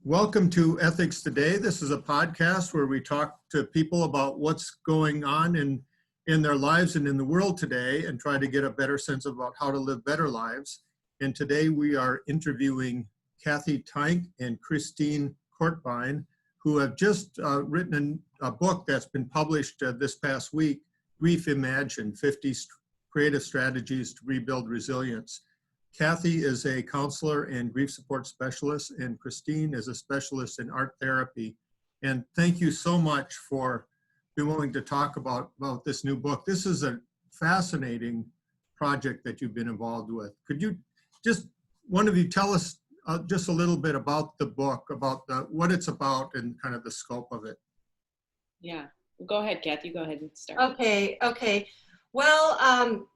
Welcome to Ethics Today. This is a podcast where we talk to people about what's going on in their lives and in the world today and try to get a better sense about how to live better lives. And today we are interviewing Kathy Tynck and Christine Kortbein, who have just written a book that's been published this past week, Reimagined, 50 Creative Strategies to Rebuild Resilience. Kathy is a counselor and grief support specialist, and Christine is a specialist in art therapy. And thank you so much for being willing to talk about this new book. This is a fascinating project that you've been involved with. Could you just, one of you tell us just a little bit about the book, about what it's about and kind of the scope of it? Yeah, go ahead, Kathy, go ahead and start. Okay. Well,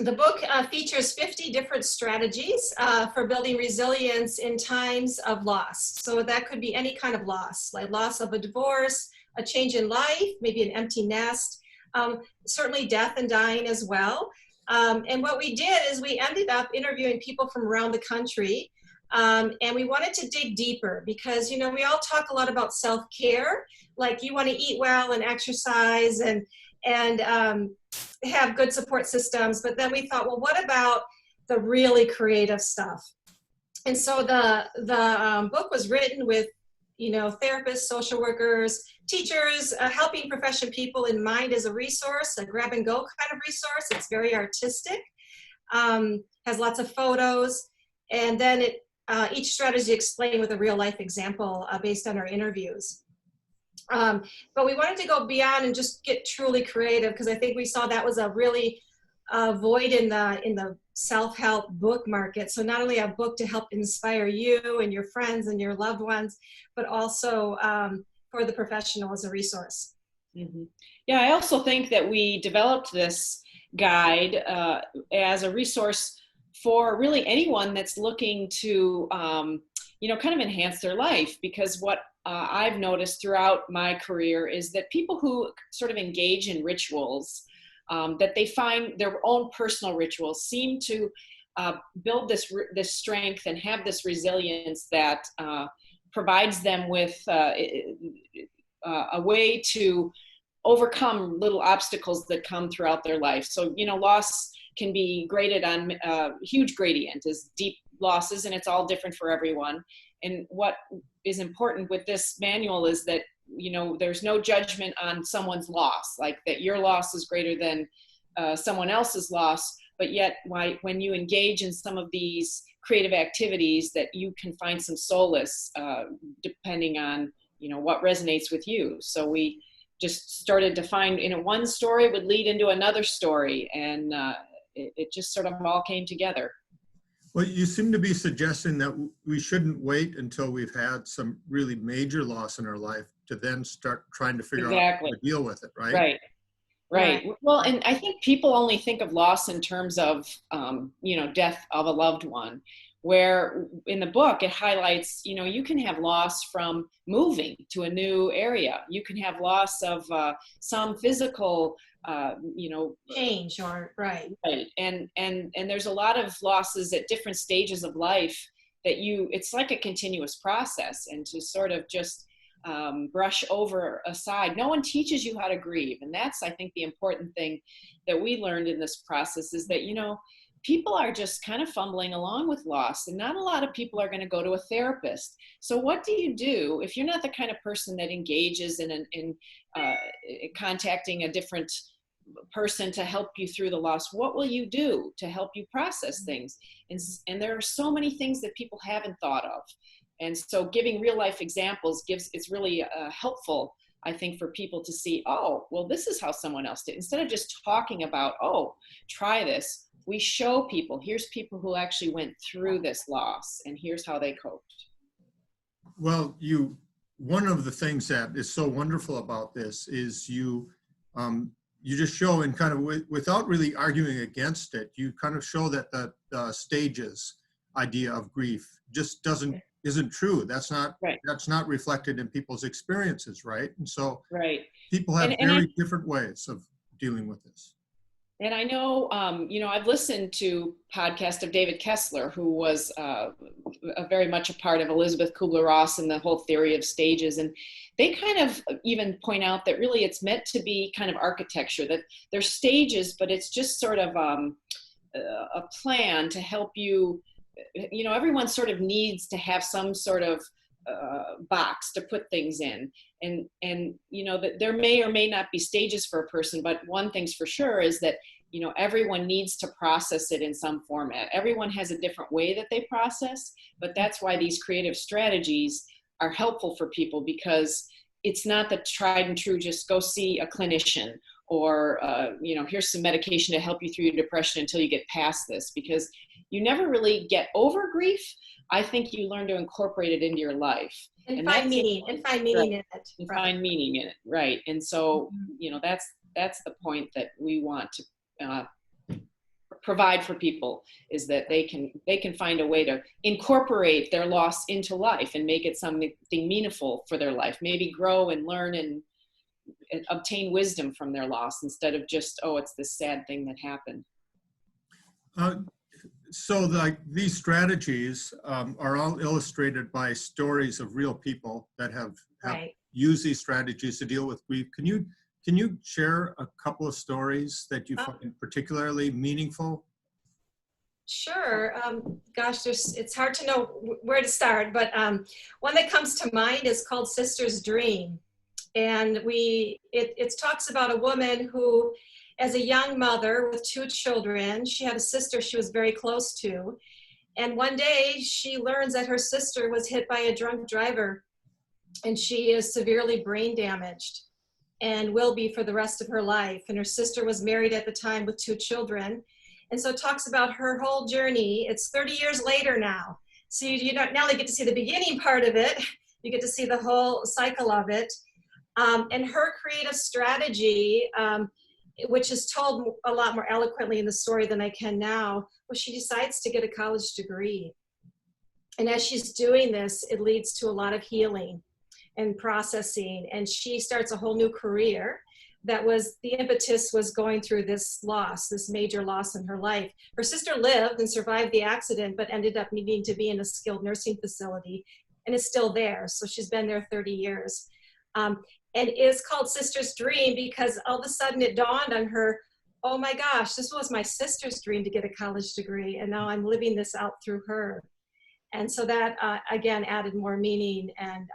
the book features 50 different strategies for building resilience in times of loss. So that could be any kind of loss, like loss of a divorce, a change in life, maybe an empty nest, certainly death and dying as well. And what we did is we ended up interviewing people from around the country, and we wanted to dig deeper because, you know, we all talk a lot about self-care, like you want to eat well and exercise and have good support systems. But then we thought, well, what about the really creative stuff? And so the book was written with, you know, therapists, social workers, teachers, helping profession people in mind as a resource, a grab and go kind of resource. It's very artistic, has lots of photos, and then each strategy explained with a real life example based on our interviews. But we wanted to go beyond and just get truly creative because I think we saw that was a really void in the self-help book market. So not only a book to help inspire you and your friends and your loved ones, but also for the professional as a resource. Mm-hmm. Yeah, I also think that we developed this guide as a resource for really anyone that's looking to, kind of enhance their life, because what I've noticed throughout my career is that people who sort of engage in rituals, that they find their own personal rituals seem to build this strength and have this resilience that provides them with a way to overcome little obstacles that come throughout their life. So, you know, loss can be graded on huge gradient as deep losses, and it's all different for everyone. And what is important with this manual is that, you know, there's no judgment on someone's loss, like that your loss is greater than someone else's loss, but yet when you engage in some of these creative activities that you can find some solace depending on, you know, what resonates with you. So we just started to find, one story would lead into another story, and it just sort of all came together. Well, you seem to be suggesting that we shouldn't wait until we've had some really major loss in our life to then start trying to figure out how to deal with it, right? Right. Well, and I think people only think of loss in terms of, death of a loved one, where in the book it highlights, you can have loss from moving to a new area. You can have loss of some physical change or right. And there's a lot of losses at different stages of life that it's like a continuous process, and to sort of just brush over aside. No one teaches you how to grieve. And that's, I think, the important thing that we learned in this process is that, people are just kind of fumbling along with loss, and not a lot of people are going to go to a therapist. So what do you do if you're not the kind of person that engages in contacting a different person to help you through the loss? What will you do to help you process things? And there are so many things that people haven't thought of. And so giving real life examples it's really helpful, I think, for people to see, oh, well, this is how someone else did. Instead of just talking about, oh, try this, we show people, here's people who actually went through this loss, and here's how they coped. Well, one of the things that is so wonderful about this is you just show, and kind of without really arguing against it, you kind of show that the stages idea of grief just isn't true. That's not reflected in people's experiences, right? And so people have very different ways of dealing with this. And I know, I've listened to podcast of David Kessler, who was very much a part of Elizabeth Kubler-Ross and the whole theory of stages. And they kind of even point out that really it's meant to be kind of architecture, that there's stages, but it's just sort of a plan to help you. Everyone sort of needs to have some sort of box to put things in, and that there may or may not be stages for a person, but one thing's for sure is that everyone needs to process it in some format. Everyone has a different way that they process, but that's why these creative strategies are helpful for people, because it's not the tried and true just go see a clinician or here's some medication to help you through your depression until you get past this, because you never really get over grief. I think you learn to incorporate it into your life and find meaning in it. And find meaning in it, right? And so, that's the point that we want to provide for people, is that they can find a way to incorporate their loss into life and make it something meaningful for their life. Maybe grow and learn and obtain wisdom from their loss, instead of just, oh, it's this sad thing that happened. So these strategies are all illustrated by stories of real people that have Right. used these strategies to deal with grief. Can you share a couple of stories that you find particularly meaningful? Sure. Gosh, it's hard to know where to start, but one that comes to mind is called Sister's Dream. And it talks about a woman who, as a young mother with 2 children, she had a sister she was very close to. And one day she learns that her sister was hit by a drunk driver, and she is severely brain damaged and will be for the rest of her life. And her sister was married at the time with 2 children. And so it talks about her whole journey. It's 30 years later now. So you don't not only get to see the beginning part of it, you get to see the whole cycle of it. And her creative strategy, which is told a lot more eloquently in the story than I can now, was she decides to get a college degree. And as she's doing this, it leads to a lot of healing and processing. And she starts a whole new career. The impetus was going through this major loss in her life. Her sister lived and survived the accident, but ended up needing to be in a skilled nursing facility, and is still there. So she's been there 30 years. And it's called Sister's Dream because all of a sudden it dawned on her, oh my gosh, this was my sister's dream to get a college degree, and now I'm living this out through her. And so that, again, added more meaning and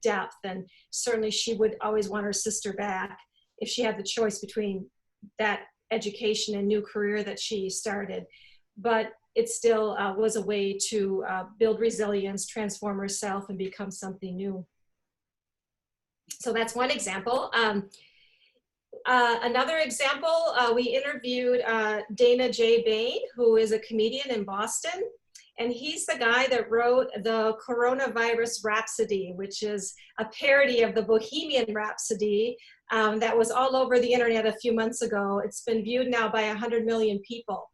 depth. And certainly she would always want her sister back if she had the choice between that education and new career that she started. But it still was a way to build resilience, transform herself, and become something new. So that's one example. Another example, we interviewed Dana J. Bain, who is a comedian in Boston. And he's the guy that wrote the Coronavirus Rhapsody, which is a parody of the Bohemian Rhapsody that was all over the internet a few months ago. It's been viewed now by 100 million people.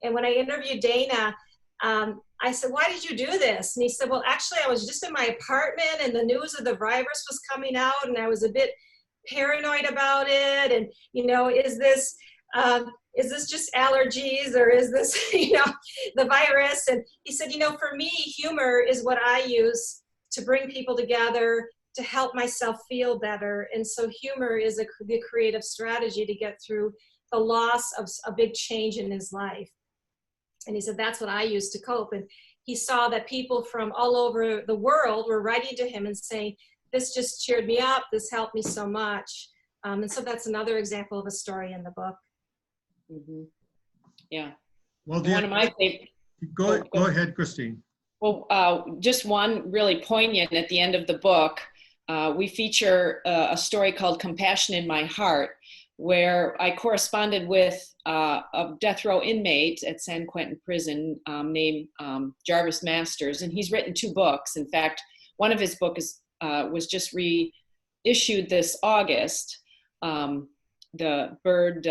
And when I interviewed Dana, I said, why did you do this? And he said, well, actually, I was just in my apartment and the news of the virus was coming out and I was a bit paranoid about it. And, is this just allergies, or is this, the virus? And he said, for me, humor is what I use to bring people together, to help myself feel better. And so humor is the creative strategy to get through the loss of a big change in his life. And he said, that's what I use to cope. And he saw that people from all over the world were writing to him and saying, this just cheered me up. This helped me so much. And so that's another example of a story in the book. Mm-hmm. Yeah. Well, one of my favorite. Go ahead, Christine. Well, just one really poignant at the end of the book. We feature a story called Compassion in My Heart, where I corresponded with a death row inmate at San Quentin Prison named Jarvis Masters, and he's written 2 books. In fact, one of his books was just reissued this August. The Bird,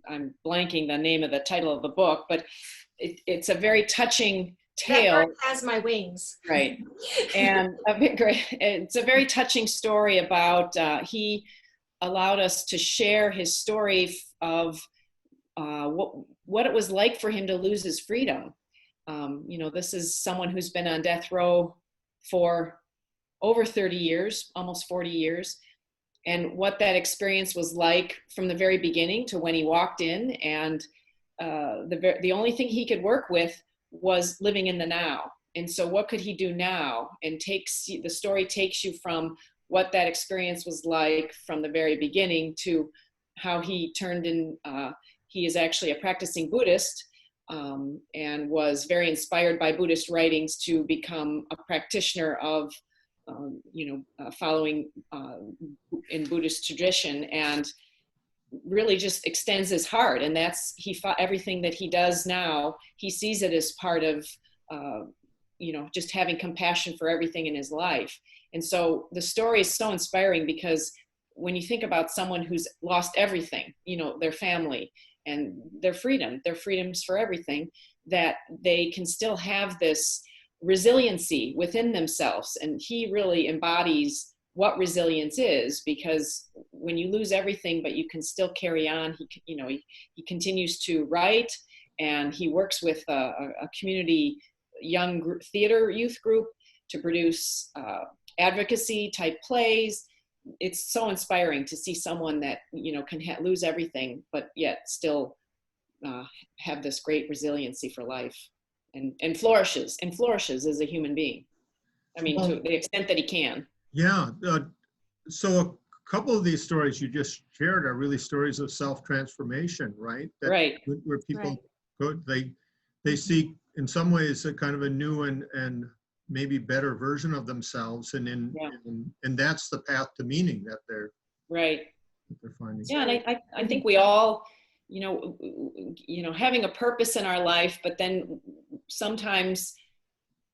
I'm blanking the name of the title of the book, but it's a very touching tale. That bird has my wings. Right. And it's a very touching story about he allowed us to share his story of what it was like for him to lose his freedom. This is someone who's been on death row for over 30 years, almost 40 years, and what that experience was like from the very beginning to when he walked in. And the only thing he could work with was living in the now. And so what could he do now? And the story takes you from what that experience was like from the very beginning to how he turned in. He is actually a practicing Buddhist, and was very inspired by Buddhist writings to become a practitioner of, following in Buddhist tradition, and really just extends his heart. And everything that he does now, he sees it as part of, just having compassion for everything in his life. And so the story is so inspiring, because when you think about someone who's lost everything, their family and their freedoms for everything, that they can still have this resiliency within themselves. And he really embodies what resilience is, because when you lose everything, but you can still carry on, he continues to write, and he works with a community young theater youth group to produce advocacy type plays. It's so inspiring to see someone that can lose everything, but yet still have this great resiliency for life, and flourishes as a human being. I mean, to the extent that he can. Yeah. So a couple of these stories you just shared are really stories of self-transformation, right? Right. Where people Right. go, they seek in some ways a kind of a new and maybe better version of themselves, and that's the path to meaning that they're finding. Yeah, and I think we all, having a purpose in our life, but then sometimes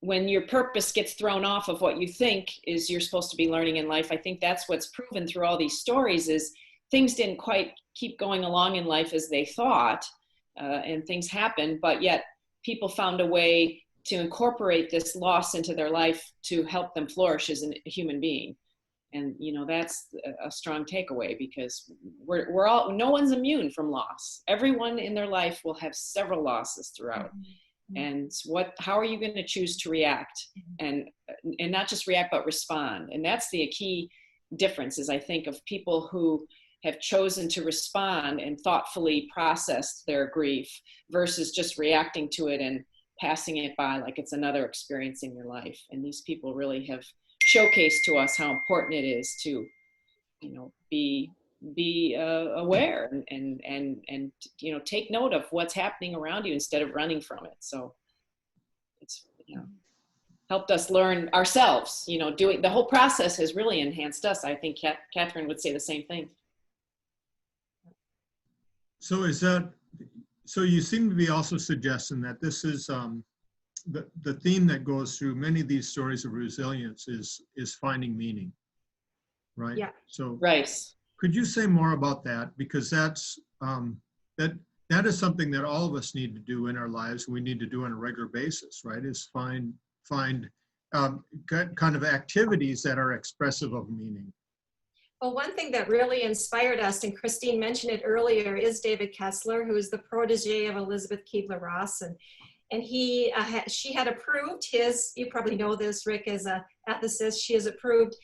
when your purpose gets thrown off of what you think is you're supposed to be learning in life, I think that's what's proven through all these stories, is things didn't quite keep going along in life as they thought, and things happened, but yet people found a way to incorporate this loss into their life to help them flourish as a human being. And, that's a strong takeaway, because we're all, no one's immune from loss. Everyone in their life will have several losses throughout. And how are you going to choose to react, and not just react, but respond? And that's the key difference, is I think, of people who have chosen to respond and thoughtfully process their grief versus just reacting to it and passing it by like it's another experience in your life. And these people really have showcased to us how important it is to, be aware and take note of what's happening around you instead of running from it. So it's helped us learn ourselves. Doing the whole process has really enhanced us. I think Catherine would say the same thing. So you seem to be also suggesting that this is the theme that goes through many of these stories of resilience is finding meaning, right? Yeah. So right. Could you say more about that? Because that's that is something that all of us need to do in our lives. We need to do on a regular basis, right? Is find kind of activities that are expressive of meaning. Well, one thing that really inspired us, and Christine mentioned it earlier, is David Kessler, who is the protege of Elizabeth Kubler-Ross, and she had approved his. You probably know this, Rick, as a ethicist. She has approved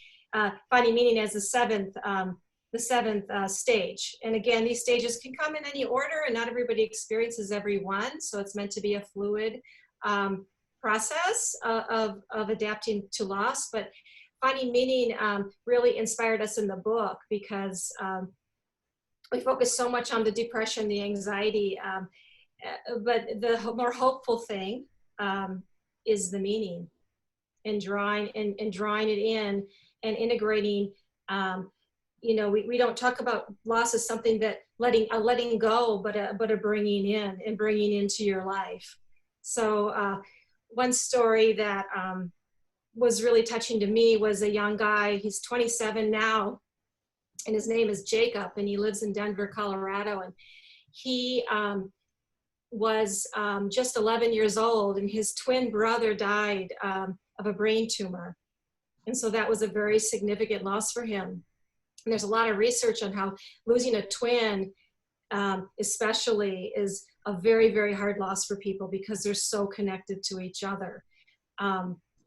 finding meaning as the seventh stage. And again, these stages can come in any order, and not everybody experiences every one. So it's meant to be a fluid process of adapting to loss. But finding meaning really inspired us in the book, because we focus so much on the depression, the anxiety, but the more hopeful thing is the meaning, and drawing it in and integrating. We don't talk about loss as something that letting go, but a bringing in and bringing into your life. So one story that was really touching to me was a young guy. He's 27 now, and his name is Jacob, and he lives in Denver, Colorado. And he was just 11 years old, and his twin brother died of a brain tumor. And so that was a very significant loss for him. And there's a lot of research on how losing a twin especially is a very, very hard loss for people because they're so connected to each other,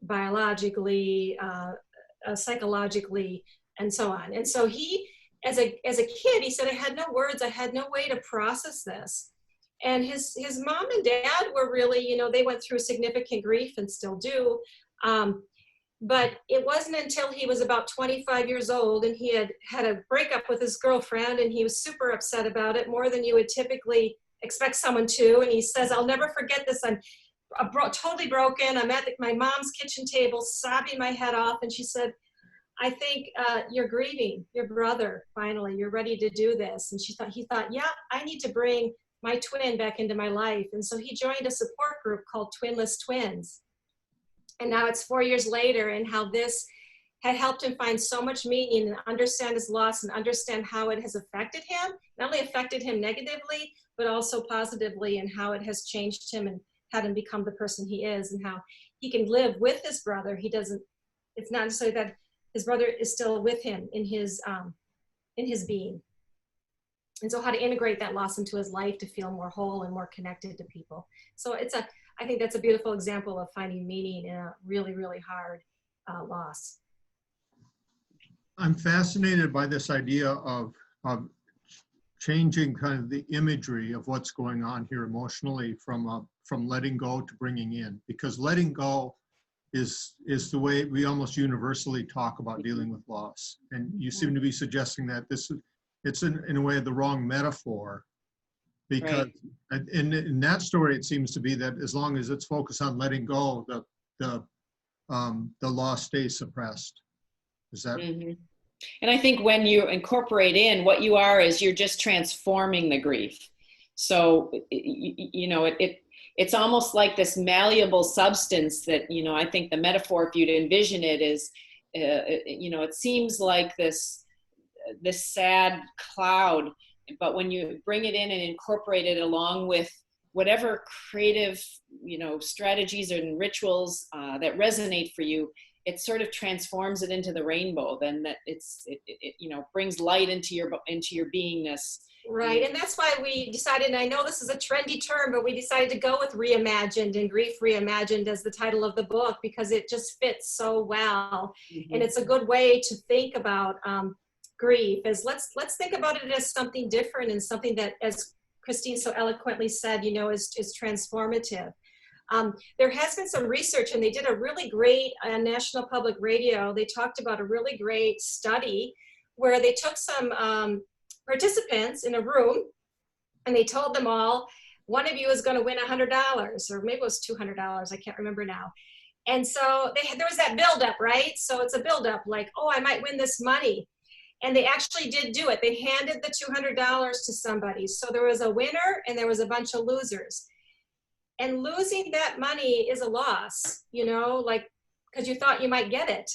biologically, psychologically, and so on. And so he, as a kid, he said, I had no words, I had no way to process this. And his mom and dad were really, you know, they went through significant grief and still do. But it wasn't until he was about 25 years old and he had a breakup with his girlfriend, and he was super upset about it, more than you would typically expect someone to. And he says, I'll never forget this. I'm totally broken. I'm at my mom's kitchen table, sobbing my head off. And she said, I think you're grieving your brother. Finally, you're ready to do this. And he thought, yeah, I need to bring my twin back into my life. And so he joined a support group called Twinless Twins. And now it's 4 years later, and how this had helped him find so much meaning and understand his loss and understand how it has affected him, not only affected him negatively, but also positively, and how it has changed him and had him become the person he is, and how he can live with his brother. It's not necessarily that his brother is still with him in his being. And so how to integrate that loss into his life to feel more whole and more connected to people. So I think that's a beautiful example of finding meaning in a really, really hard loss. I'm fascinated by this idea of changing kind of the imagery of what's going on here emotionally from letting go to bringing in, because letting go is the way we almost universally talk about dealing with loss. And you seem to be suggesting that it's in a way the wrong metaphor, because right. in that story, it seems to be that as long as it's focused on letting go, the loss stays suppressed. Is that? Mm-hmm. And I think when you incorporate in what you are, is you're just transforming the grief. So, you know, it's almost like this malleable substance that, you know, I think the metaphor, if you'd envision it, is, you know, it seems like this sad cloud, but when you bring it in and incorporate it along with whatever creative, you know, strategies and rituals that resonate for you, it sort of transforms it into the rainbow. Then that it you know, brings light into your beingness. Right, and that's why we decided, and I know this is a trendy term, but we decided to go with Reimagined, and Grief Reimagined as the title of the book, because it just fits so well. Mm-hmm. And it's a good way to think about grief, is let's think about it as something different and something that, as Christine so eloquently said, you know, is transformative. There has been some research, and they did a really great on National Public Radio. They talked about a really great study where they took some participants in a room, and they told them all, one of you is going to win $100, or maybe it was $200. I can't remember now. And so there was that buildup, right? So it's a buildup, like, oh, I might win this money. And they actually did do it. They handed the $200 to somebody. So there was a winner and there was a bunch of losers. And losing that money is a loss, you know, like, because you thought you might get it.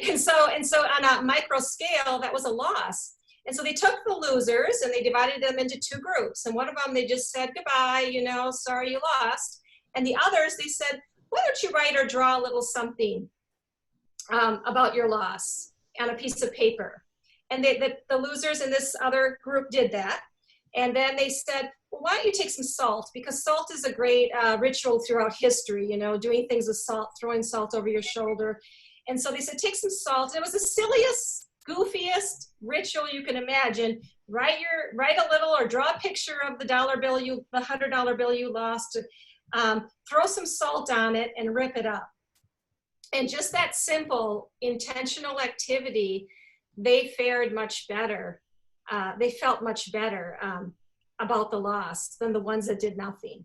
and so on a micro scale, that was a loss. And so they took the losers and they divided them into two groups. And one of them, they just said, goodbye, you know, sorry you lost. And the others, they said, why don't you write or draw a little something about your loss on a piece of paper. And the losers in this other group did that. And then they said, well, why don't you take some salt? Because salt is a great ritual throughout history, you know, doing things with salt, throwing salt over your shoulder. And so they said, take some salt. And it was the silliest, goofiest ritual you can imagine. Write a little or draw a picture of the $100 bill you lost. Throw some salt on it and rip it up. And just that simple, intentional activity, they fared much better. They felt much better about the loss than the ones that did nothing.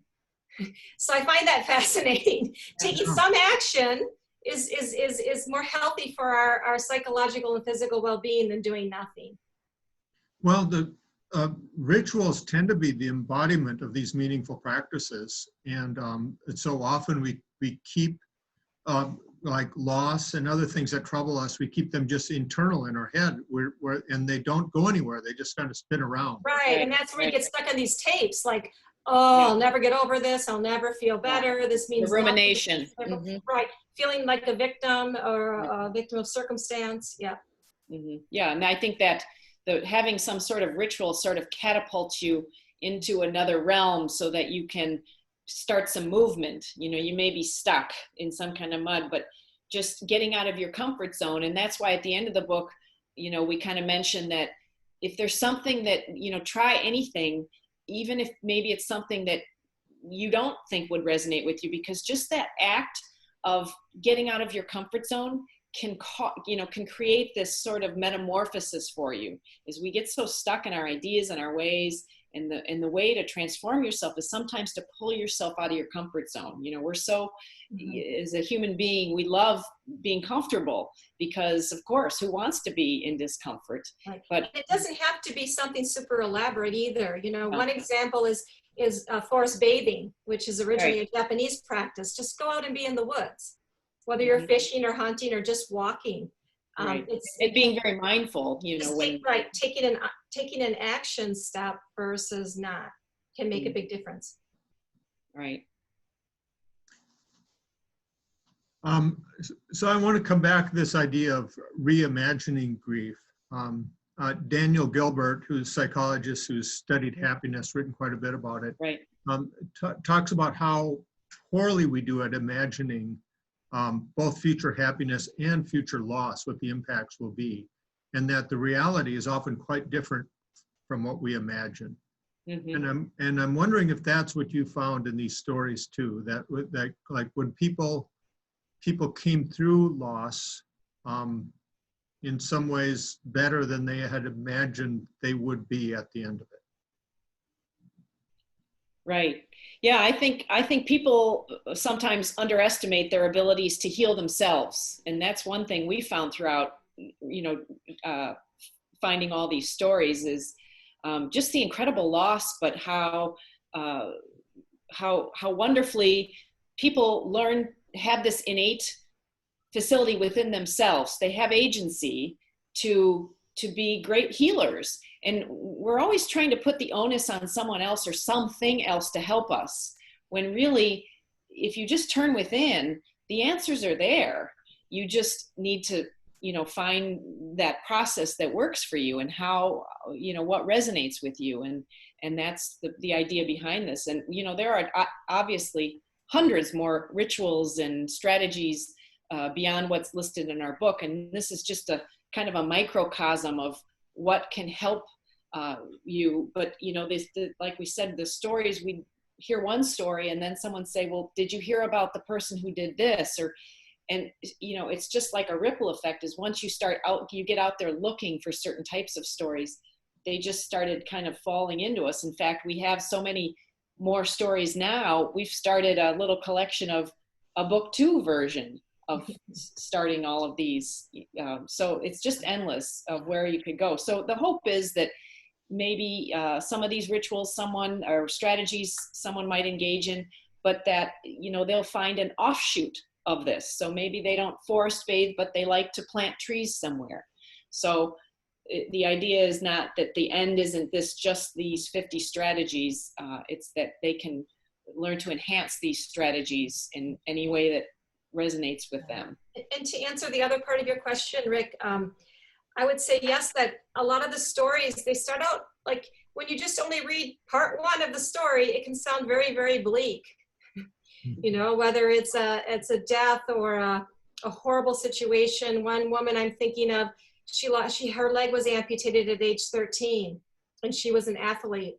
So I find that fascinating. Taking some action is more healthy for our psychological and physical well-being than doing nothing. Well, the rituals tend to be the embodiment of these meaningful practices. And so often we keep like loss and other things that trouble us, we keep them just internal in our head, and they don't go anywhere. They just kind of spin around. Right, and that's where you get stuck on these tapes, like, oh, I'll never get over this. I'll never feel better. This means the rumination. Right, feeling like a victim or a victim of circumstance. Yeah. Yeah, and I think that having some sort of ritual sort of catapults you into another realm so that you can start some movement. You know, you may be stuck in some kind of mud, but just getting out of your comfort zone. And that's why at the end of the book, you know, we kind of mentioned that if there's something that, you know, try anything, even if maybe it's something that you don't think would resonate with you, because just that act of getting out of your comfort zone can create this sort of metamorphosis for you. As we get so stuck in our ideas and our ways, and the way to transform yourself is sometimes to pull yourself out of your comfort zone. You know, we're so, as a human being, we love being comfortable because, of course, who wants to be in discomfort? Right. But it doesn't have to be something super elaborate either. You know, No. one example is forest bathing, which is originally Right. a Japanese practice. Just go out and be in the woods, whether you're fishing or hunting or just walking. Right. It's being very mindful, you know, when taking an action step versus not can make a big difference. right. So I want to come back to this idea of reimagining grief. Daniel Gilbert, who's a psychologist who's studied happiness, written quite a bit about it, Right. talks about how poorly we do at imagining both future happiness and future loss, what the impacts will be, and that the reality is often quite different from what we imagine. And I'm wondering if that's what you found in these stories too, that like when people came through loss in some ways better than they had imagined they would be at the end of it. Right. Yeah, I think people sometimes underestimate their abilities to heal themselves, and that's one thing we found throughout, you know, finding all these stories is just the incredible loss, but how wonderfully people have this innate facility within themselves. They have agency to be great healers. And we're always trying to put the onus on someone else or something else to help us, when really, if you just turn within, the answers are there. You just need to, you know, find that process that works for you and how, you know, what resonates with you. And that's the idea behind this. And, you know, there are obviously hundreds more rituals and strategies beyond what's listed in our book. And this is just a kind of a microcosm of what can help you. But, you know, like we said, the stories, we hear one story and then someone say, well, did you hear about the person who did this? And, you know, it's just like a ripple effect. Is once you get out there looking for certain types of stories, they just started kind of falling into us. In fact, we have so many more stories now. We've started a little collection of a book 2 version of starting all of these. So it's just endless of where you could go. So the hope is that maybe some of these rituals or strategies someone might engage in, but that, you know, they'll find an offshoot of this. So maybe they don't forest bathe, but they like to plant trees somewhere. So the idea is not that the end isn't just these 50 strategies. It's that they can learn to enhance these strategies in any way that resonates with them. And to answer the other part of your question, Rick, I would say yes, that a lot of the stories, they start out like when you just only read part 1 of the story, it can sound very, very bleak. You know, whether it's a death or a horrible situation. One woman I'm thinking of, her leg was amputated at age 13, and she was an athlete.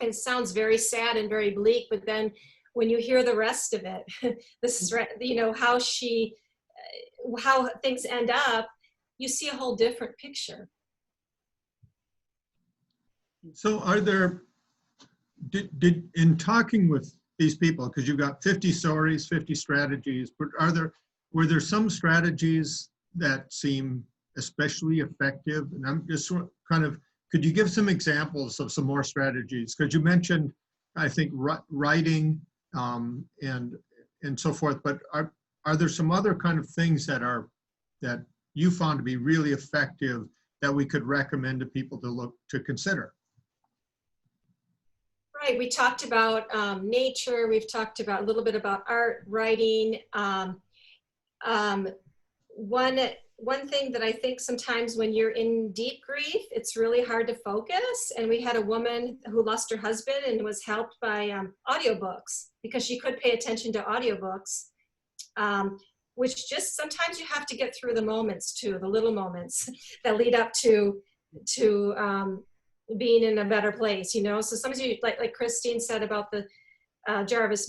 And it sounds very sad and very bleak, but then when you hear the rest of it, you know, how things end up, you see a whole different picture. So in talking with these people, because you've got 50 stories, 50 strategies, but were there some strategies that seem especially effective? And I'm just kind of, could you give some examples of some more strategies? Because you mentioned, I think, writing and so forth, but are there some other kind of things that you found to be really effective that we could recommend to people to consider? Right, we talked about nature, we've talked about a little bit about art, writing. One one thing that I think sometimes when you're in deep grief, it's really hard to focus. And we had a woman who lost her husband and was helped by audiobooks because she could pay attention to audiobooks, which just sometimes you have to get through the moments too, the little moments that lead up to being in a better place, you know? So sometimes you, like Christine said about the Jarvis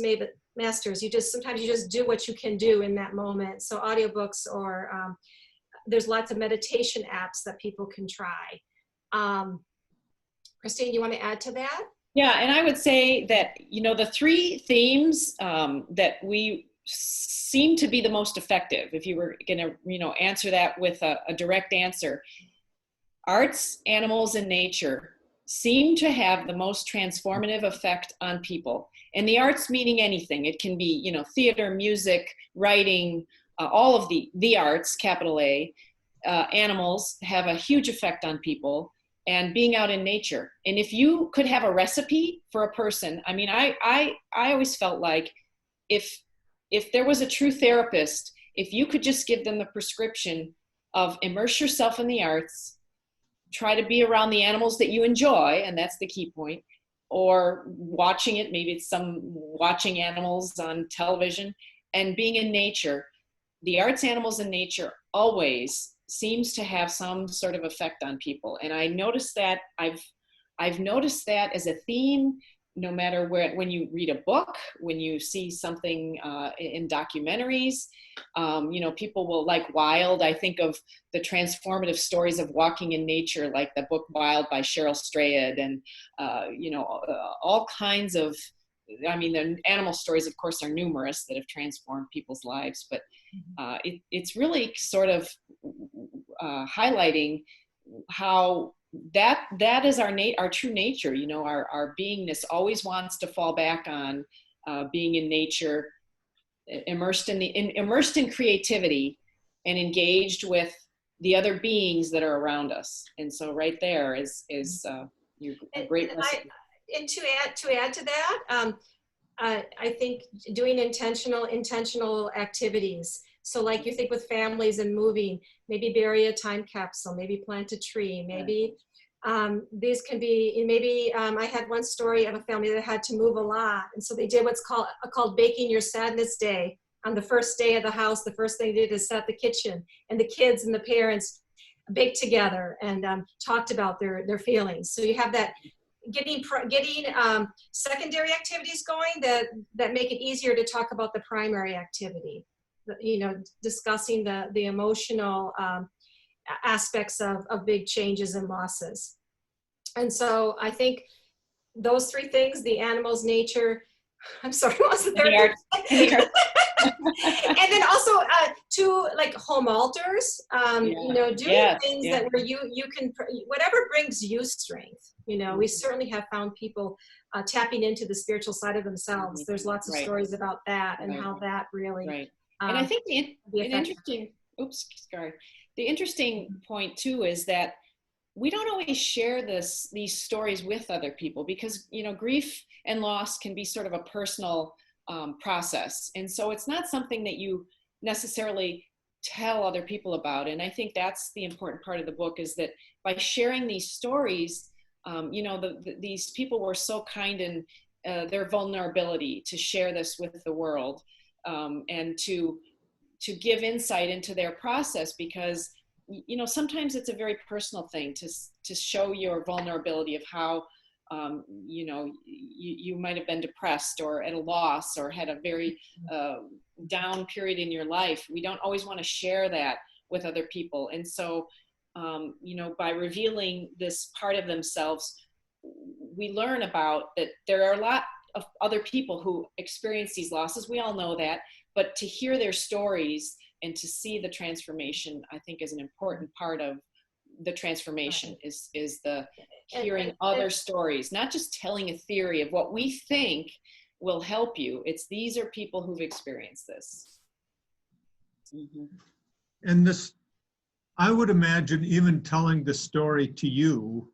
Masters, sometimes you just do what you can do in that moment. So audiobooks or there's lots of meditation apps that people can try. Christine, you want to add to that? Yeah, and I would say that, you know, the three themes that we seem to be the most effective, if you were going to, you know, answer that with a direct answer, arts, animals, and nature seem to have the most transformative effect on people. And the arts meaning anything. It can be, you know, theater, music, writing, all of the arts, capital A. Animals have a huge effect on people, and being out in nature. And if you could have a recipe for a person, I mean, I always felt like if there was a true therapist, if you could just give them the prescription of immerse yourself in the arts, try to be around the animals that you enjoy, and that's the key point, or watching it, maybe it's watching animals on television, and being in nature. The arts, animals, and nature always seems to have some sort of effect on people. And I noticed that, I've noticed that as a theme, no matter when you read a book, when you see something in documentaries, you know, people will like Wild. I think of the transformative stories of walking in nature, like the book Wild by Cheryl Strayed, and, you know, all kinds of, I mean, the animal stories, of course, are numerous that have transformed people's lives, but it's really sort of highlighting how that is our true nature. You know, our beingness always wants to fall back on being in nature, immersed in creativity, and engaged with the other beings that are around us. And so right there is a great recipe. And to add to that, I think doing intentional activities. So like you think with families and moving, maybe bury a time capsule, maybe plant a tree, maybe these can be, maybe I had one story of a family that had to move a lot. And so they did what's called Baking Your Sadness Day. On the first day of the house, the first thing they did is set the kitchen, and the kids and the parents baked together and talked about their feelings. So you have that getting secondary activities going that make it easier to talk about the primary activity, you know, discussing the emotional aspects of big changes and losses. And so I think those three things, the animals, nature, I'm sorry, what was the third? And then also to like home altars, you know, doing things that where you can, whatever brings you strength. You know, we certainly have found people tapping into the spiritual side of themselves. There's lots of stories about that and how that really. And I think the interesting point too is that we don't always share these stories with other people, because, you know, grief and loss can be sort of a personal process. And so it's not something that you necessarily tell other people about. And I think that's the important part of the book, is that by sharing these stories, you know, these people were so kind in their vulnerability to share this with the world, and to give insight into their process, because, you know, sometimes it's a very personal thing to show your vulnerability of how, you know, you might have been depressed or at a loss or had a very down period in your life. We don't always want to share that with other people. And so, you know, by revealing this part of themselves, we learn about that there are a lot of other people who experience these losses. We all know that, but to hear their stories and to see the transformation, I think, is an important part of the transformation. Is the hearing other stories, not just telling a theory of what we think will help you. It's these are people who've experienced this. Mm-hmm. And this, I would imagine, even telling the story to you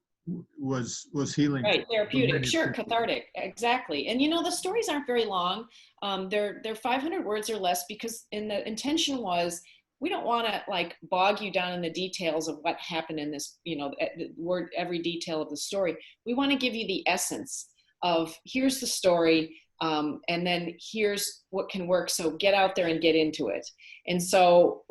was healing. Right, therapeutic, sure, cathartic, exactly. And you know, the stories aren't very long. They're 500 words or less, because the intention was we don't want to like bog you down in the details of what happened in this, every detail of the story. We want to give you the essence of here's the story, and then here's what can work. So get out there and get into it. And so,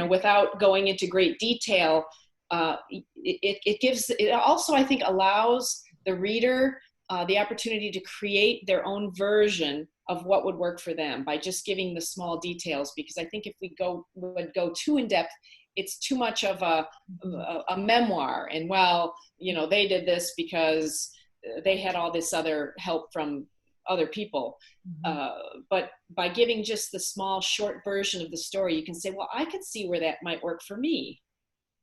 without going into great detail, it also, I think, allows the reader the opportunity to create their own version of what would work for them by just giving the small details. Because I think if we would go too in depth, it's too much of a memoir. And they did this because they had all this other help from other people. But by giving just the small, short version of the story, you can say, well, I can see where that might work for me.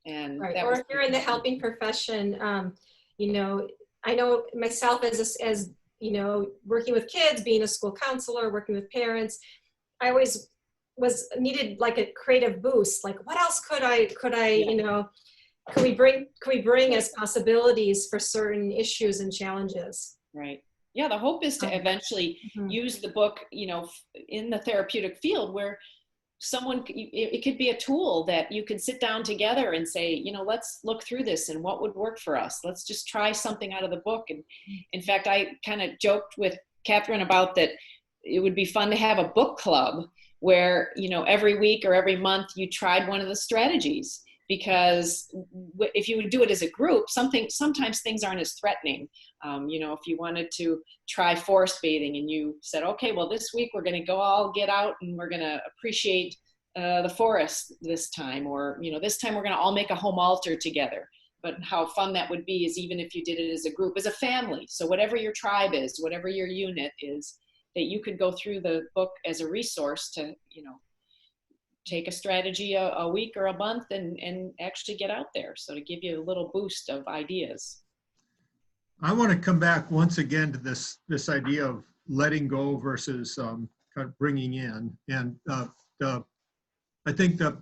And right. Or if you're in the helping profession, I know myself as working with kids, being a school counselor, working with parents, I always needed like a creative boost. Like, what else could we bring as possibilities for certain issues and challenges? Right. Yeah. The hope is to eventually use the book, in the therapeutic field where it could be a tool that you could sit down together and say, let's look through this and what would work for us. Let's just try something out of the book. And in fact, I kind of joked with Catherine about that. It would be fun to have a book club where, every week or every month you tried one of the strategies, because if you would do it as a group, sometimes things aren't as threatening. If you wanted to try forest bathing and you said, okay, well, this week we're going to all get out and we're going to appreciate the forest this time, or, this time we're going to all make a home altar together. But how fun that would be is even if you did it as a group, as a family. So whatever your tribe is, whatever your unit is, that you could go through the book as a resource to, take a strategy a week or a month and actually get out there. So to give you a little boost of ideas. I want to come back once again to this idea of letting go versus kind of bringing in. And I think the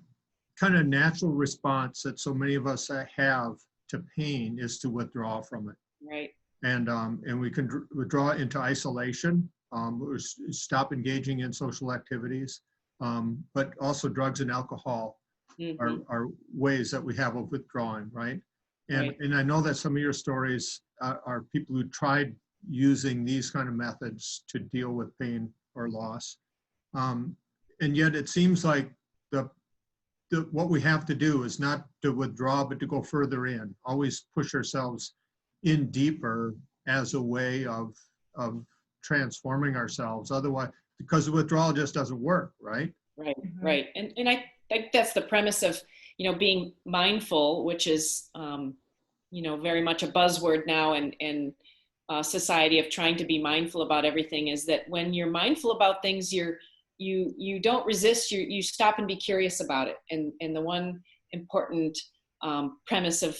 kind of natural response that so many of us have to pain is to withdraw from it. Right. And we can withdraw into isolation, or stop engaging in social activities. But also drugs and alcohol are ways that we have of withdrawing, right? And I know that some of your stories are people who tried using these kind of methods to deal with pain or loss. And yet it seems like what we have to do is not to withdraw, but to go further in, always push ourselves in deeper as a way of transforming ourselves. Otherwise, because the withdrawal just doesn't work, right? Right, right. And I think that's the premise of, being mindful, which is, very much a buzzword now in society of trying to be mindful about everything, is that when you're mindful about things, you don't resist, you stop and be curious about it. And the one important premise of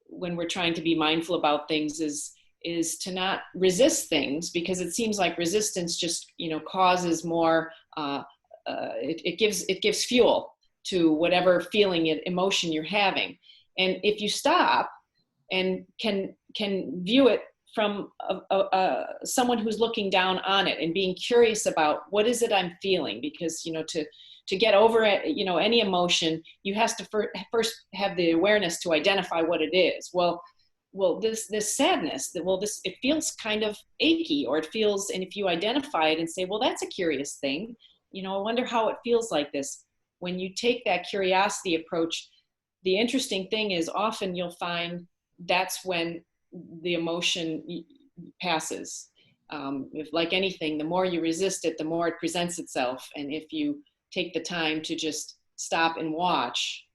when we're trying to be mindful about things is to not resist things, because it seems like resistance just, causes more, it gives fuel to whatever feeling and emotion you're having. And if you stop and can view it from someone who's looking down on it and being curious about what is it I'm feeling, because to get over it, any emotion, you have to first have the awareness to identify what it is. Well, this sadness, it feels kind of achy, or it feels, and if you identify it and say, well, that's a curious thing, I wonder how it feels like this. When you take that curiosity approach, the interesting thing is often you'll find that's when the emotion passes. If, like anything, the more you resist it, the more it presents itself. And if you take the time to just stop and watch,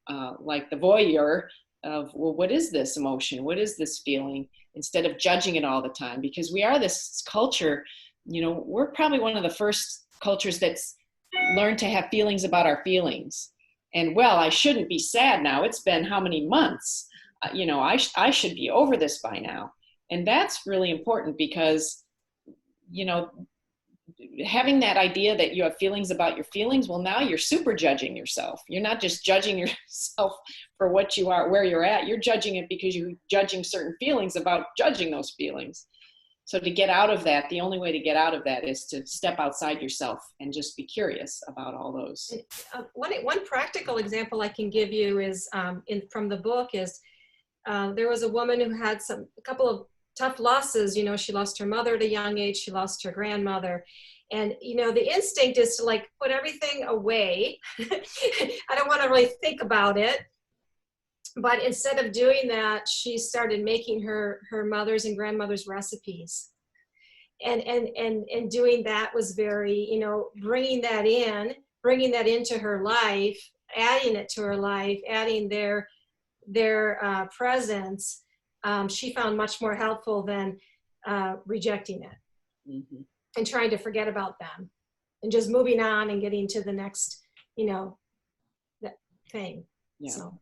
like the voyeur of, well, what is this emotion? What is this feeling? Instead of judging it all the time, because we are this culture, we're probably one of the first cultures that's learned to have feelings about our feelings. And, well, I shouldn't be sad now. It's been how many months? I should be over this by now. And that's really important, because, having that idea that you have feelings about your feelings, well, now you're super judging yourself. You're not just judging yourself for what you are, where you're at. You're judging it because you're judging certain feelings about judging those feelings. So to get out of that, the only way to get out of that is to step outside yourself and just be curious about all those. One practical example I can give you is from the book is there was a woman who had a couple of tough losses. You know, she lost her mother at a young age. She lost her grandmother. And, you know, the instinct is to like put everything away. I don't want to really think about it. But instead of doing that, she started making her mother's and grandmother's recipes. And doing that was very, you know, bringing that into her life, adding it to her life, adding their presence, she found much more helpful than rejecting it. Mm-hmm. And trying to forget about them and just moving on and getting to the next, you know, that thing. Yeah. So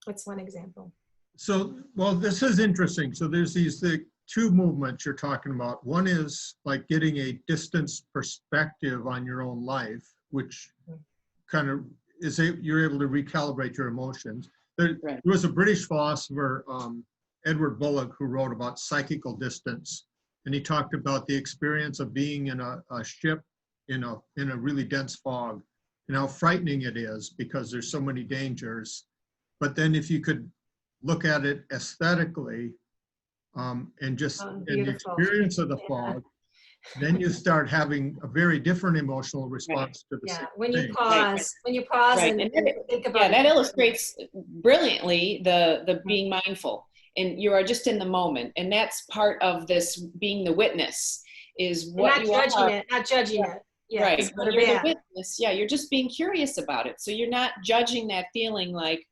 that's one example. So, well, this is interesting. So there's the two movements you're talking about. One is like getting a distance perspective on your own life, which kind of you're able to recalibrate your emotions. There was a British philosopher, Edward Bullock, who wrote about psychical distance. And he talked about the experience of being in a ship in a really dense fog and how frightening it is because there's so many dangers. But then if you could look at it aesthetically and just in the experience of the fog, then you start having a very different emotional response to the same when you thing. pause, and think about it. That illustrates brilliantly the being mindful. And you are just in the moment, and that's part of this being the witness. Is what you're not judging it. Yeah, right. When you're the witness, you're just being curious about it. So you're not judging that feeling like,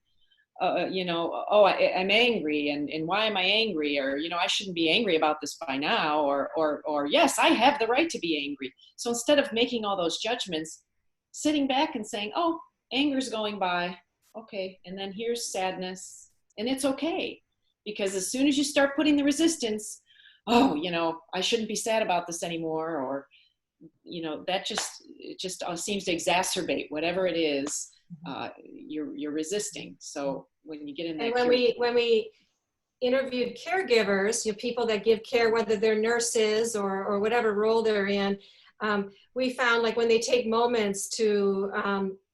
you know, oh, I'm angry, and why am I angry? Or, you know, I shouldn't be angry about this by now, or yes, I have the right to be angry. So instead of making all those judgments, sitting back and saying, oh, anger's going by, okay, and then here's sadness, and it's okay. Because as soon as you start putting the resistance, oh, you know, I shouldn't be sad about this anymore, or, you know, that just seems to exacerbate whatever it is you're resisting. So when you get in that, and when we interviewed caregivers, you know, people that give care, whether they're nurses or whatever role they're in, we found like when they take moments to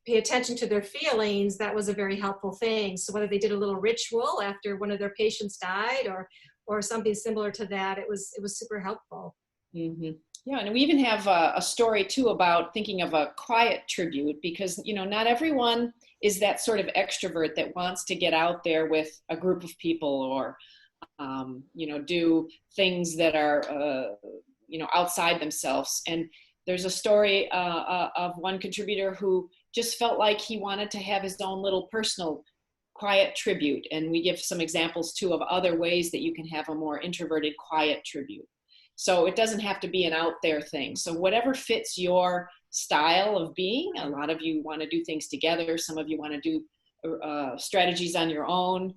pay attention to their feelings, that was a very helpful thing. So whether they did a little ritual after one of their patients died or something similar to that, it was super helpful. Mm-hmm. Yeah, and we even have a story too about thinking of a quiet tribute, because, you know, not everyone is that sort of extrovert that wants to get out there with a group of people or, you know, do things that are, you know, outside themselves. And there's a story of one contributor who just felt like he wanted to have his own little personal quiet tribute. And we give some examples too of other ways that you can have a more introverted quiet tribute. So it doesn't have to be an out there thing. So whatever fits your style of being, a lot of you want to do things together. Some of you want to do strategies on your own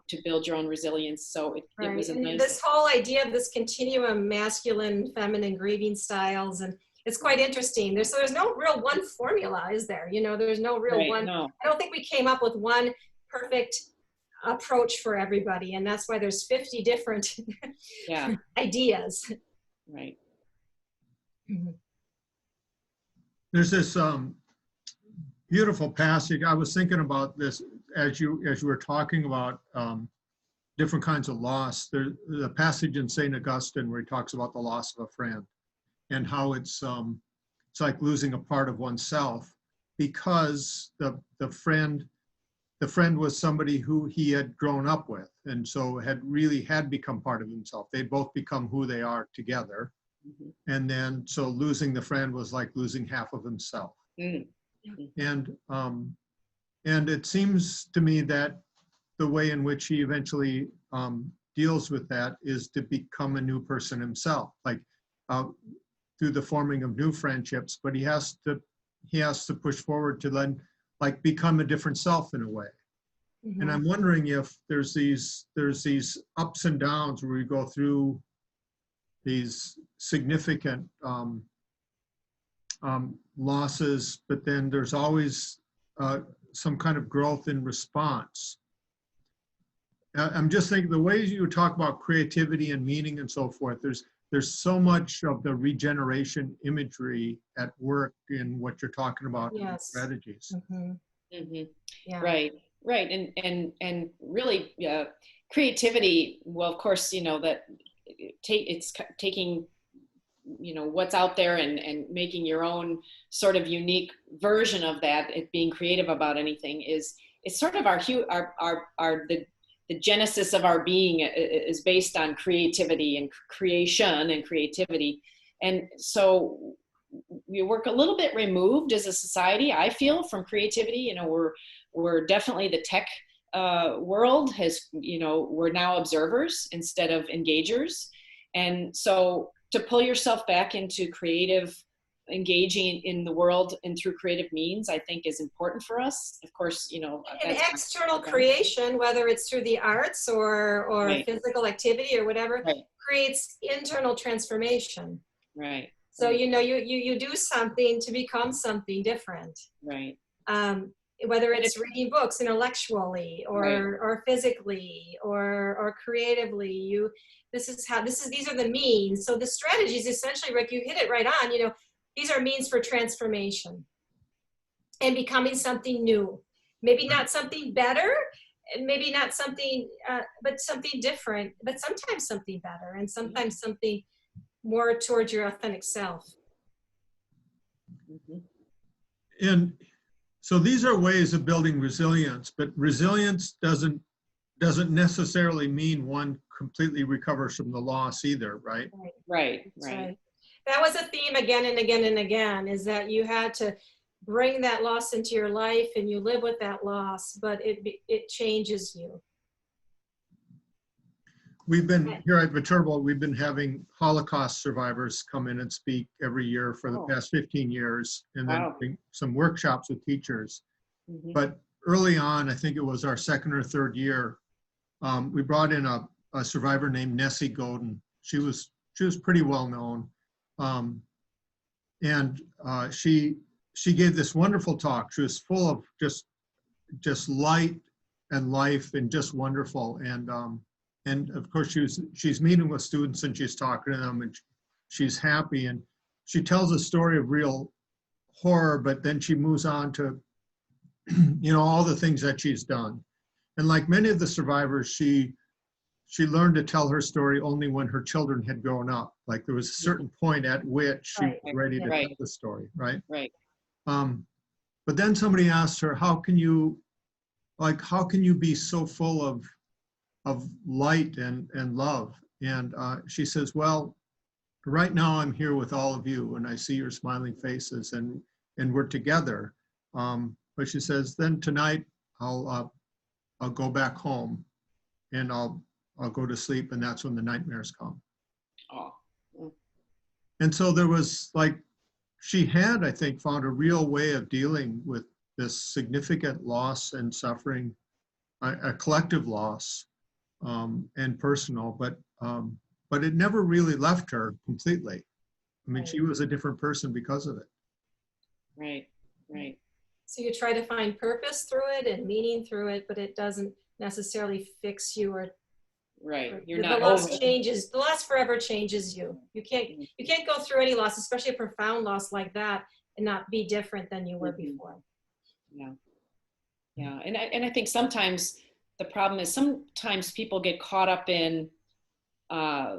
to build your own resilience. So it was a nice. This whole idea of this continuum, masculine, feminine grieving styles, and it's quite interesting. There's no real one formula, is there? You know, there's no real one. No. I don't think we came up with one perfect approach for everybody, and that's why there's 50 different ideas. Right. Mm-hmm. There's this beautiful passage. I was thinking about this as you were talking about different kinds of loss. There's a passage in St. Augustine where he talks about the loss of a friend and how it's like losing a part of oneself, because the friend was somebody who he had grown up with, and so had become part of himself. They'd both become who they are together. Mm-hmm. And then so losing the friend was like losing half of himself. Mm-hmm. And it seems to me that the way in which he eventually deals with that is to become a new person himself, like through the forming of new friendships, but he has to push forward to then like become a different self in a way. Mm-hmm. And I'm wondering if there's these ups and downs where we go through these significant losses, but then there's always some kind of growth in response. I'm just thinking the ways you talk about creativity and meaning and so forth, there's so much of the regeneration imagery at work in what you're talking about in Yes. strategies. Yeah. Right. And really, creativity. Well, of course, that it's taking, what's out there and making your own sort of unique version of that. It being creative about anything it's sort of the genesis of our being is based on creativity and creation and creativity. And so we work a little bit removed as a society, I feel, from creativity. We're definitely the tech world we're now observers instead of engagers. And so to pull yourself back into engaging in the world and through creative means, I think is important for us. Of course, and external creation, whether it's through the arts or Right. physical activity or whatever, Right. creates internal transformation. Right. So, you do something to become something different. Right. Whether it's reading books intellectually or physically or creatively, these are the means. So the strategies, essentially, Rick, you hit it right on. These are means for transformation and becoming something new. Maybe not something better, and maybe not something, but something different, but sometimes something better, and sometimes something more towards your authentic self. And so these are ways of building resilience, but resilience doesn't necessarily mean one completely recovers from the loss either, right? Right. That was a theme again and again and again, is that you had to bring that loss into your life and you live with that loss, but it changes you. We've been here at Viterbo, we've been having Holocaust survivors come in and speak every year for the past 15 years, and then some workshops with teachers. But early on, I think it was our second or third year, we brought in a survivor named Nessie Godin. She was pretty well known. She gave this wonderful talk. She was full of just light and life and just wonderful. And of course she's meeting with students and she's talking to them and she's happy, and she tells a story of real horror, but then she moves on to all the things that she's done. And like many of the survivors, she learned to tell her story only when her children had grown up. Like there was a certain point at which she was ready to tell the story, right? Right. But then somebody asked her, how can you be so full of light and love? And she says, well, right now I'm here with all of you and I see your smiling faces and we're together. But she says, then tonight I'll go back home and I'll go to sleep, and that's when the nightmares come. Oh. And so there was she had, I think, found a real way of dealing with this significant loss and suffering, a collective loss, and personal, but it never really left her completely. I mean, she was a different person because of it. Right. So you try to find purpose through it and meaning through it, but it doesn't necessarily fix you or You're the not loss over. changes. The loss forever changes you. You can't go through any loss, especially a profound loss like that, and not be different than you were before. Yeah. And I think sometimes the problem is sometimes people get caught up in the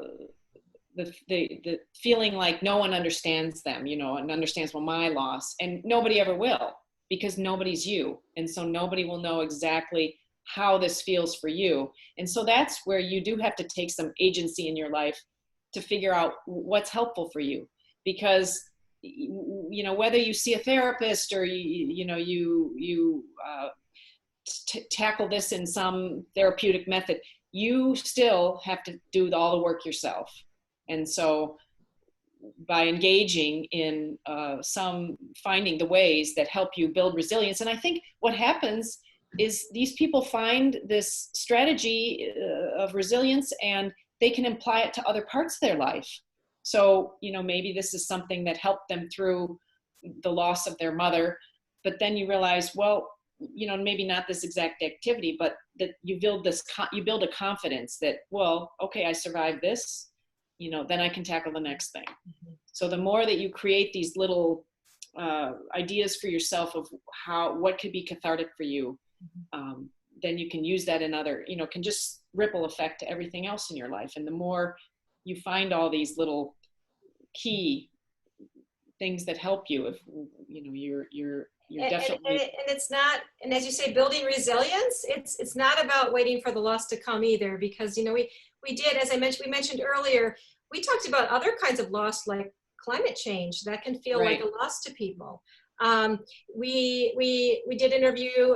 feeling like no one understands them, and understands my loss, and nobody ever will, because nobody's you, and so nobody will know exactly how this feels for you. And so that's where you do have to take some agency in your life to figure out what's helpful for you, because whether you see a therapist or you tackle this in some therapeutic method, you still have to do all the work yourself. And so by engaging in finding the ways that help you build resilience, and I think what happens is these people find this strategy of resilience and they can apply it to other parts of their life. So, maybe this is something that helped them through the loss of their mother, but then you realize, well, maybe not this exact activity, but that you build a confidence that, well, okay, I survived this. then I can tackle the next thing. So the more that you create these little ideas for yourself of what could be cathartic for you, then you can use that in other, can just ripple effect to everything else in your life. And the more you find all these little key things that help you, if you're definitely. And it's not, and as you say, building resilience, it's not about waiting for the loss to come either, because we did, as we mentioned earlier, we talked about other kinds of loss, like climate change that can feel Right. like a loss to people. We did interview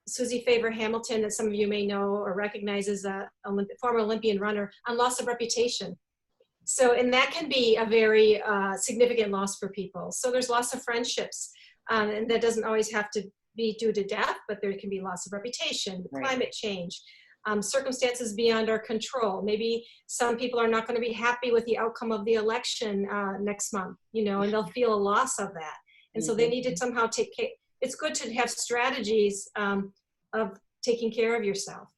Susie Favor Hamilton, that some of you may know or recognize as a former Olympian runner, on loss of reputation. So, and that can be a very significant loss for people. So there's loss of friendships, and that doesn't always have to be due to death, but there can be loss of reputation, Right. climate change, circumstances beyond our control. Maybe some people are not going to be happy with the outcome of the election next month, and they'll feel a loss of that. And so they need to somehow take care. It's good to have strategies of taking care of yourself.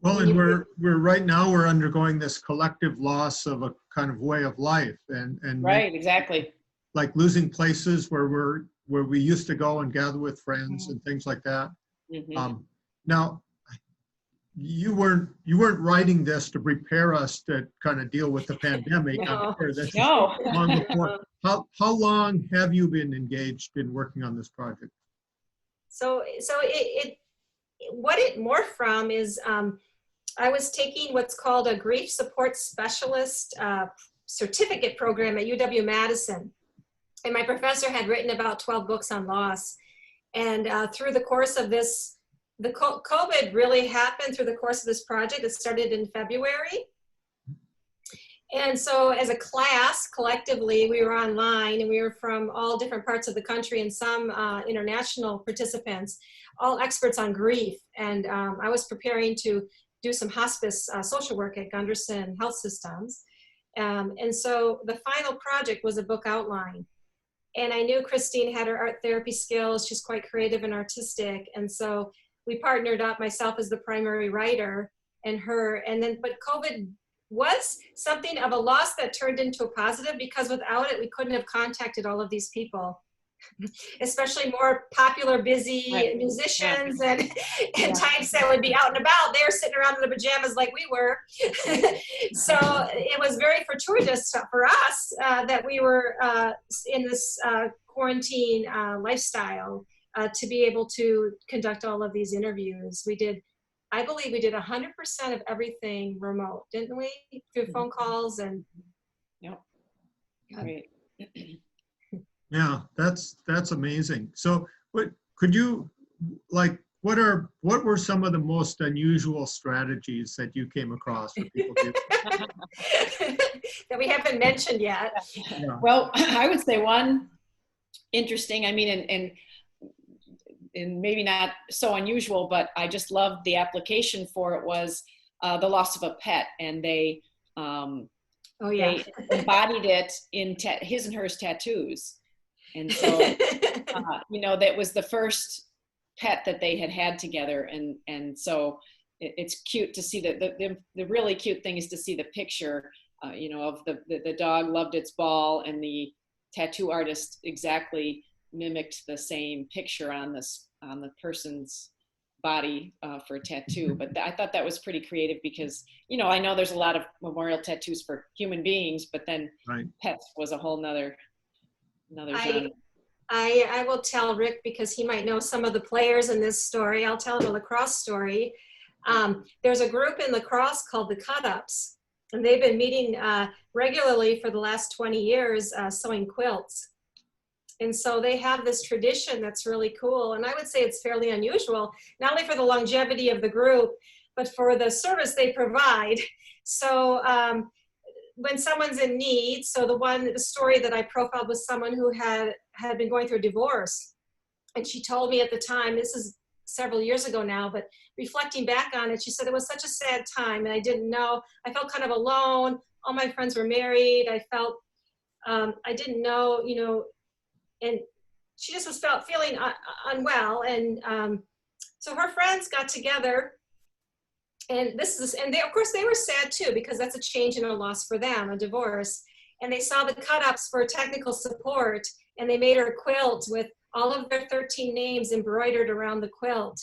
Well, and we're right now we're undergoing this collective loss of a kind of way of life, and Right, exactly. like losing places where we used to go and gather with friends and things like that. Now, you weren't writing this to prepare us to kind of deal with the pandemic. No. I'm sure this is No. long before. How long have you been engaged in working on this project? So what it morphed from is I was taking what's called a grief support specialist certificate program at UW-Madison. And my professor had written about 12 books on loss. And through the course of this, the COVID really happened through the course of this project. It started in February. And so as a class, collectively, we were online, and we were from all different parts of the country and some international participants, all experts on grief. And I was preparing to do some hospice social work at Gunderson Health Systems. And so the final project was a book outline. And I knew Christine had her art therapy skills. She's quite creative and artistic. And so we partnered up, myself as the primary writer and her. And then, but COVID was something of a loss that turned into a positive, because without it, we couldn't have contacted all of these people, especially more popular, busy Right. musicians and types that would be out and about. They were sitting around in the pajamas like we were. So it was very fortuitous for us that we were in this quarantine lifestyle to be able to conduct all of these interviews. I believe we did 100% of everything remote, didn't we? Through phone calls and. Yep. Great. Yeah, that's amazing. So, what could you what were some of the most unusual strategies that you came across for people to? That we haven't mentioned yet. Yeah. Well, I would say one interesting, and maybe not so unusual, but I just loved the application for it, was the loss of a pet. And they they embodied it in his and hers tattoos. And so, that was the first pet that they had together. And so it's cute to see that the really cute thing is to see the picture, of the dog loved its ball, and the tattoo artist exactly mimicked the same picture on the person's body for a tattoo. But I thought that was pretty creative, because, I know there's a lot of memorial tattoos for human beings, but then pets was a whole nother genre. I will tell Rick, because he might know some of the players in this story. I'll tell him a lacrosse story. There's a group in lacrosse called the Cut-Ups, and they've been meeting regularly for the last 20 years sewing quilts. And so they have this tradition that's really cool. And I would say it's fairly unusual, not only for the longevity of the group, but for the service they provide. So when someone's in need, so the story that I profiled was someone who had been going through a divorce. And she told me at the time, this is several years ago now, but reflecting back on it, she said it was such a sad time, and I didn't know, I felt kind of alone. All my friends were married. I felt, I didn't know, and she just was feeling unwell. And so her friends got together And of course they were sad too, because that's a change and a loss for them, a divorce. And they saw the cut-ups for technical support, and they made her quilt with all of their 13 names embroidered around the quilt.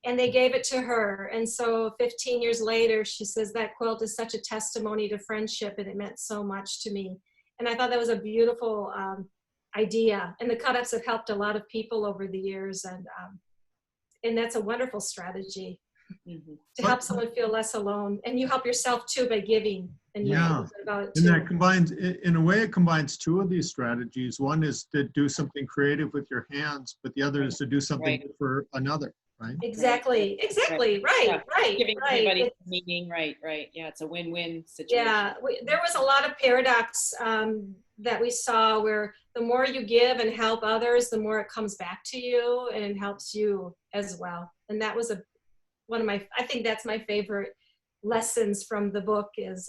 And they gave it to her. And so 15 years later, she says, that quilt is such a testimony to friendship, and it meant so much to me. And I thought that was a beautiful idea. And the cut-ups have helped a lot of people over the years. And that's a wonderful strategy to help someone feel less alone. And you help yourself too by giving. And you Yeah. about it And too. that combines, in a way, it combines two of these strategies. One is to do something creative with your hands, but the other is to do something Right. for another, right? Exactly. Right. Yeah. Right. Giving Right. everybody meaning, right. Yeah, it's a win-win situation. Yeah, there was a lot of paradox that we saw, where the more you give and help others, the more it comes back to you and it helps you as well. And that was I think that's my favorite lessons from the book, is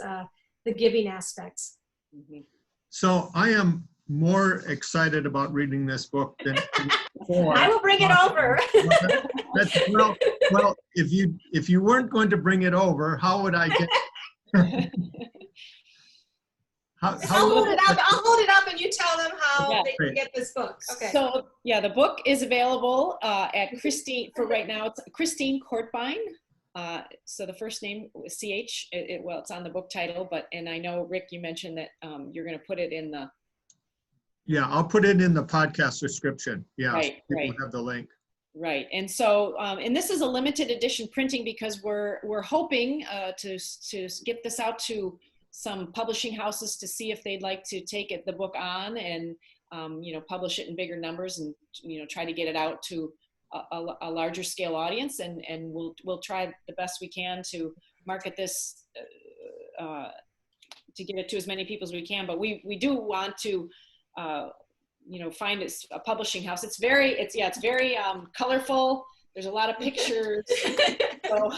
the giving aspects. Mhm. So I am more excited about reading this book than before. I will bring it over. Well, if you weren't going to bring it over, how would I get? I'll hold it up and you tell them how Yeah. they can get this book. Okay. So yeah, the book is available at Christine, for right now, it's Christine Courtbine. So the first name was CH, well, it's on the book title, and I know, Rick, you mentioned that you're going to put it in the. Yeah, I'll put it in the podcast description. Yeah, Right, so people right. have the link. Right, and so, and this is a limited edition printing, because we're hoping to get this out to some publishing houses to see if they'd like to take the book on and publish it in bigger numbers, and try to get it out to a larger scale audience, and we'll try the best we can to market this to get it to as many people as we can. But we do want to find a publishing house. It's very colorful. There's a lot of pictures. So,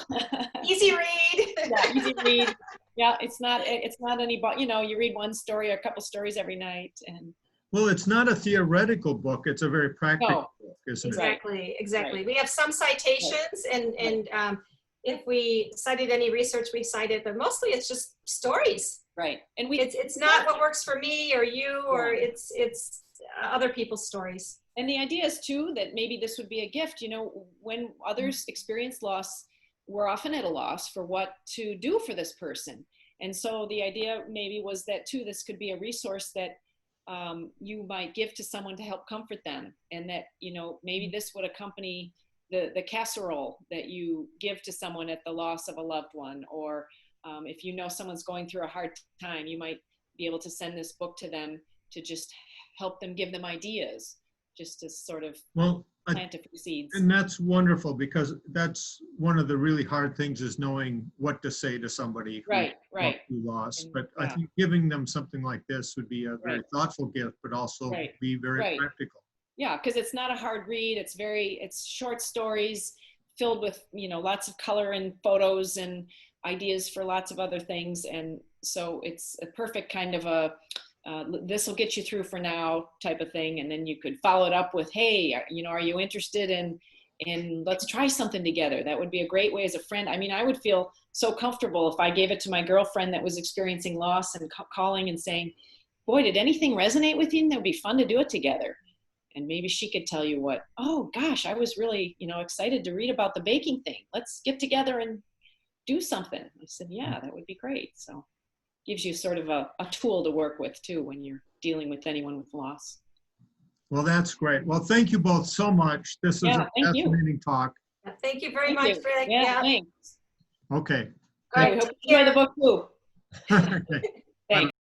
Easy read. Yeah, easy read. Yeah, it's not any, you read one story or a couple stories every night. And Well, it's not a theoretical book. It's a very practical No. book, isn't Exactly. Right. We have some citations, and if we cited any research, we cited, but mostly it's just stories. right. And It's not what works for me or you, or it's other people's stories. And the idea is too that maybe this would be a gift. When others experience loss, we're often at a loss for what to do for this person. And so the idea maybe was that too, this could be a resource that you might give to someone to help comfort them. And that, maybe this would accompany the casserole that you give to someone at the loss of a loved one. Or if someone's going through a hard time, you might be able to send this book to them to just help them, give them ideas, just to sort of plant a few seeds. And that's wonderful, because that's one of the really hard things, is knowing what to say to somebody who lost. But I think giving them something like this would be a very thoughtful gift, but also be very practical. Yeah, because it's not a hard read. It's short stories filled with, lots of color and photos and ideas for lots of other things. And so it's a perfect kind of this will get you through for now type of thing. And then you could follow it up with, hey, are you interested in let's try something together? That would be a great way as a friend. I mean, I would feel so comfortable if I gave it to my girlfriend that was experiencing loss and calling and saying, boy, did anything resonate with you? And that would be fun to do it together. And maybe she could tell you oh gosh, I was really, excited to read about the baking thing. Let's get together and do something. I said, yeah, that would be great. So gives you sort of a tool to work with too when you're dealing with anyone with loss. Well, that's great. Well, thank you both so much. This is a fascinating talk. Thank you very much, Rick. Yeah, thanks. Okay. All right, we hope you enjoy the book too. Okay.